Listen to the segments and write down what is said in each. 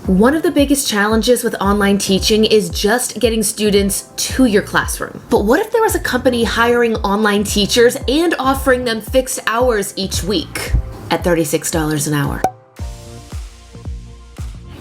One of the biggest challenges with online teaching is just getting students to your classroom. But what if there was a company hiring online teachers and offering them fixed hours each week at $36 an hour?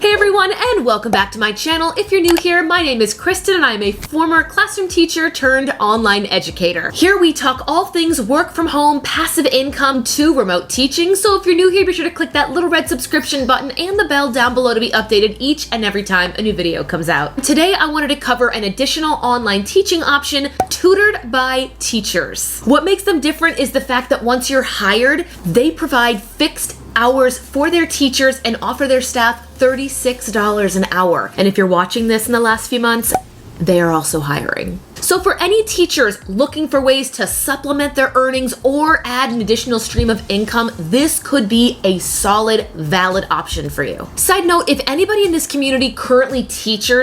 Hey everyone, and welcome back to my channel. If you're new here, my name is Kristen and I'm a former classroom teacher turned online educator. Here we talk all things work from home, passive income to remote teaching. So if you're new here, be sure to click that little red subscription button and the bell down below to be updated each and every time a new video comes out. Today, I wanted to cover an additional online teaching option, Tutored by Teachers. What makes them different is the fact that once you're hired, they provide fixed hours for their teachers and offer their staff $36 an hour. And if you're watching this in the last few months, they are also hiring. So for any teachers looking for ways to supplement their earnings or add an additional stream of income, this could be a solid, valid option for you. Side note, if anybody in this community currently teaches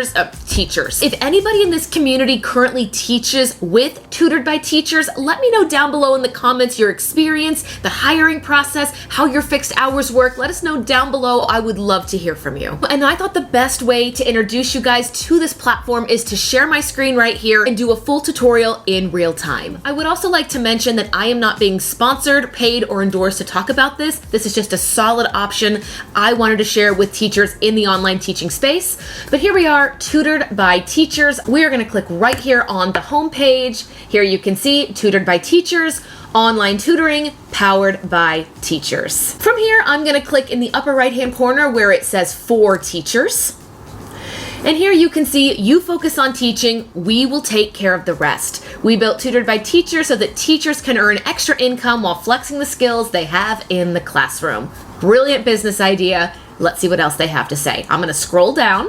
with Tutored by Teachers, let me know down below in the comments your experience, the hiring process, how your fixed hours work. Let us know down below. I would love to hear from you. And I thought the best way to introduce you guys to this platform is to share my screen right here and do a full tutorial in real time. I would also like to mention that I am not being sponsored, paid, or endorsed to talk about this. This is just a solid option I wanted to share with teachers in the online teaching space. But here we are, Tutored by Teachers. We are going to click right here on the home page. Here you can see Tutored by Teachers, online tutoring powered by teachers. From here, I'm going to click in the upper right-hand corner where it says for teachers. And here you can see, you focus on teaching, we will take care of the rest. We built Tutored by Teachers so that teachers can earn extra income while flexing the skills they have in the classroom. Brilliant business idea. Let's see what else they have to say. I'm going to scroll down.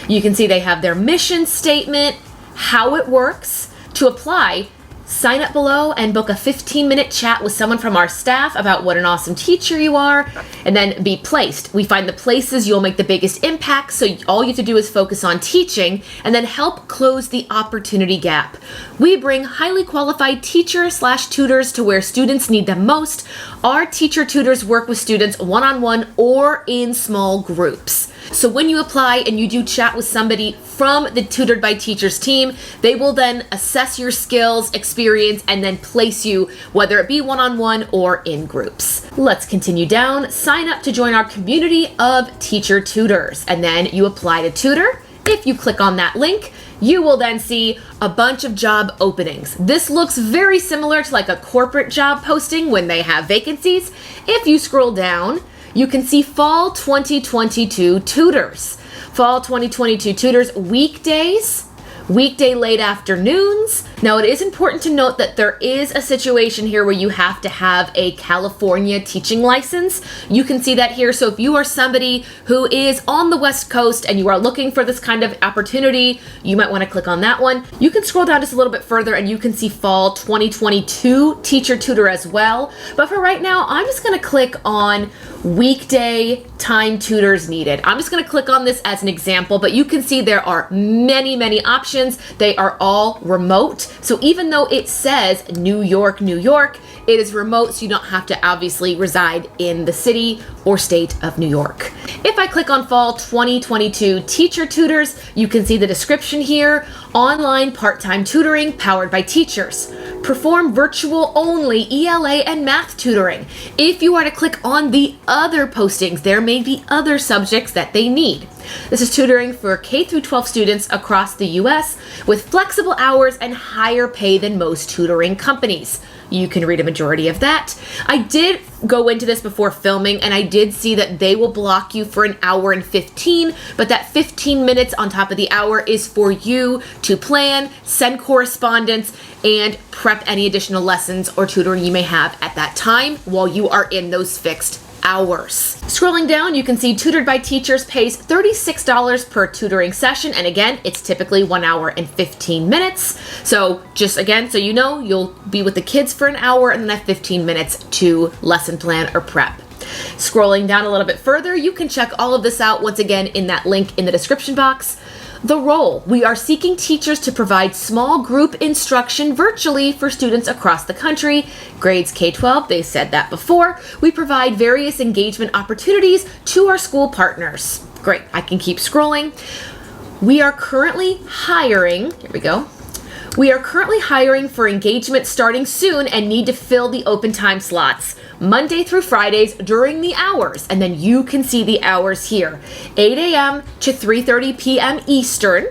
You can see they have their mission statement, how it works. To apply, sign up below and book a 15-minute chat with someone from our staff about what an awesome teacher you are, and then be placed. We find the places you'll make the biggest impact, so all you have to do is focus on teaching and then help close the opportunity gap. We bring highly qualified teachers/tutors to where students need them most. Our teacher tutors work with students one-on-one or in small groups. So when you apply and you do chat with somebody from the Tutored by Teachers team, they will then assess your skills, experience, and then place you, whether it be one-on-one or in groups. Let's continue down. Sign up to join our community of teacher tutors, and then you apply to tutor. If you click on that link, you will then see a bunch of job openings. This looks very similar to like a corporate job posting when they have vacancies. If you scroll down, you can see Fall 2022 tutors. Fall 2022 tutors, weekdays, weekday late afternoons. Now it is important to note that there is a situation here where you have to have a California teaching license. You can see that here. So if you are somebody who is on the West Coast and you are looking for this kind of opportunity, you might want to click on that one. You can scroll down just a little bit further and you can see Fall 2022 teacher tutor as well. But for right now, I'm just going to click on weekday time tutors needed. I'm just going to click on this as an example, but you can see there are many options. They are all remote. So even though it says New York, New York, it is remote, so you don't have to obviously reside in the city or state of New York. If I click on Fall 2022 teacher tutors, you can see the description here. Online part-time tutoring powered by teachers. Perform virtual only ELA and math tutoring. If you are to click on the other postings, there may be other subjects that they need. This is tutoring for K through 12 students across the US with flexible hours and higher pay than most tutoring companies. You can read a majority of that. I did go into this before filming and I did see that they will block you for an hour and 15, but that 15 minutes on top of the hour is for you to plan, send correspondence, and prep any additional lessons or tutoring you may have at that time while you are in those fixed hours. Scrolling down, you can see Tutored by Teachers pays $36 per tutoring session. And again, it's typically 1 hour and 15 minutes. So just again, so you know, you'll be with the kids for an hour and then have 15 minutes to lesson plan or prep. Scrolling down a little bit further, you can check all of this out once again in that link in the description box. The role: we are seeking teachers to provide small group instruction virtually for students across the country. Grades K-12, they said that before. We provide various engagement opportunities to our school partners. Great, I can keep scrolling. We are currently hiring, here we go. We are currently hiring for engagement starting soon and need to fill the open time slots, Monday through Fridays during the hours. And then you can see the hours here, 8 a.m. to 3:30 p.m. Eastern.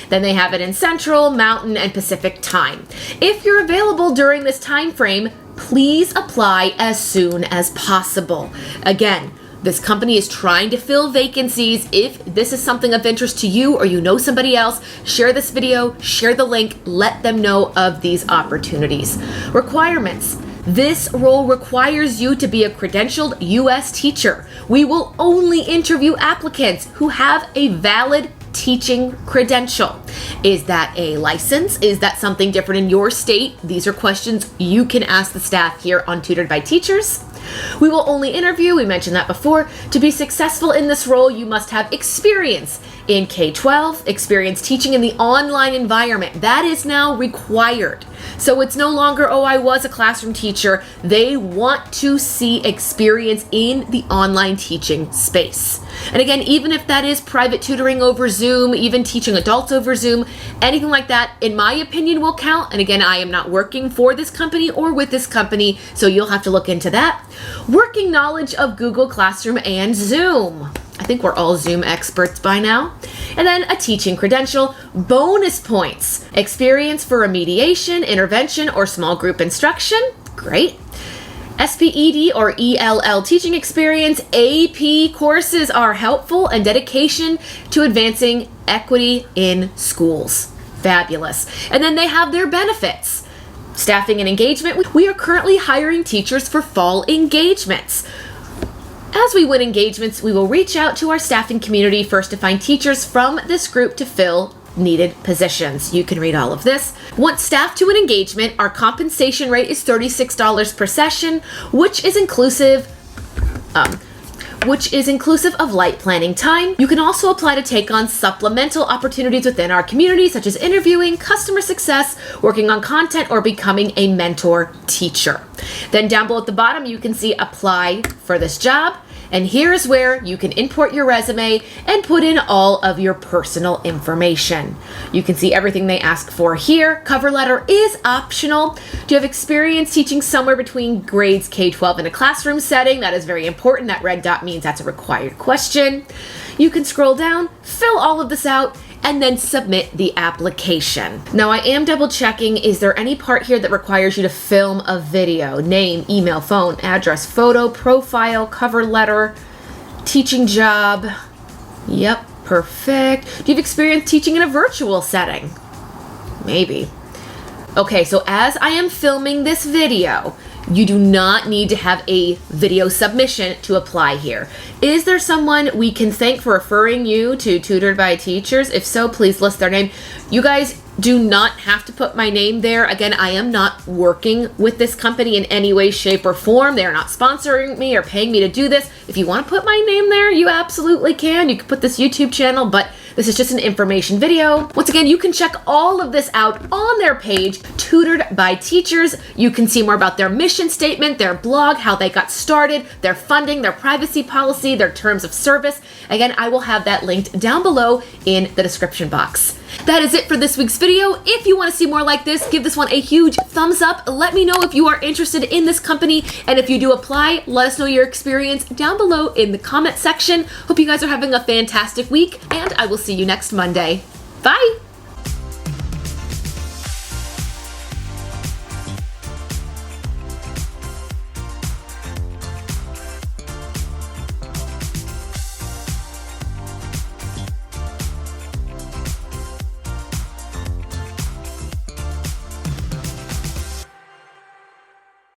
Then they have it in Central, Mountain, and Pacific time. If you're available during this time frame, please apply as soon as possible. Again, this company is trying to fill vacancies. If this is something of interest to you or you know somebody else, share this video, share the link, let them know of these opportunities. Requirements. This role requires you to be a credentialed U.S. teacher. We will only interview applicants who have a valid teaching credential. Is that a license? Is that something different in your state? These are questions you can ask the staff here on Tutored by Teachers. We will only interview, we mentioned that before. To be successful in this role, you must have experience in K-12, experience teaching in the online environment. That is now required. So it's no longer, oh, I was a classroom teacher. They want to see experience in the online teaching space. And again, even if that is private tutoring over Zoom, even teaching adults over Zoom, anything like that, in my opinion, will count. And again, I am not working for this company or with this company, so you'll have to look into that. Working knowledge of Google Classroom and Zoom. I think we're all Zoom experts by now. And then a teaching credential, bonus points, experience for remediation, intervention, or small group instruction. Great. SPED or ELL teaching experience, AP courses are helpful, and dedication to advancing equity in schools. Fabulous. And then they have their benefits. Staffing and engagement. We are currently hiring teachers for fall engagements. As we win engagements, we will reach out to our staffing community first to find teachers from this group to fill needed positions. You can read all of this. Once staffed to an engagement, our compensation rate is $36 per session, which is inclusive of light planning time. You can also apply to take on supplemental opportunities within our community, such as interviewing, customer success, working on content, or becoming a mentor teacher. Then down below at the bottom, you can see apply for this job. And here is where you can import your resume and put in all of your personal information. You can see everything they ask for here. Cover letter is optional. Do you have experience teaching somewhere between grades K-12 in a classroom setting? That is very important. That red dot means that's a required question. You can scroll down, fill all of this out, and then submit the application. Now I am double checking, is there any part here that requires you to film a video? Name, email, phone, address, photo, profile, cover letter, teaching job. Yep, perfect. Do you have experience teaching in a virtual setting? Maybe. Okay, so as I am filming this video, you do not need to have a video submission to apply here. Is there someone we can thank for referring you to Tutored by Teachers? If so, please list their name. You guys do not have to put my name there. Again, I am not working with this company in any way, shape, or form. They are not sponsoring me or paying me to do this. If you want to put my name there, you absolutely can. You can put this YouTube channel, but this is just an information video. Once again, you can check all of this out on their page, Tutored by Teachers. You can see more about their mission statement, their blog, how they got started, their funding, their privacy policy, their terms of service. Again, I will have that linked down below in the description box. That is it for this week's video. If you want to see more like this, give this one a huge thumbs up. Let me know if you are interested in this company, and if you do apply, let us know your experience down below in the comment section. Hope you guys are having a fantastic week, and I will see you next Monday. Bye!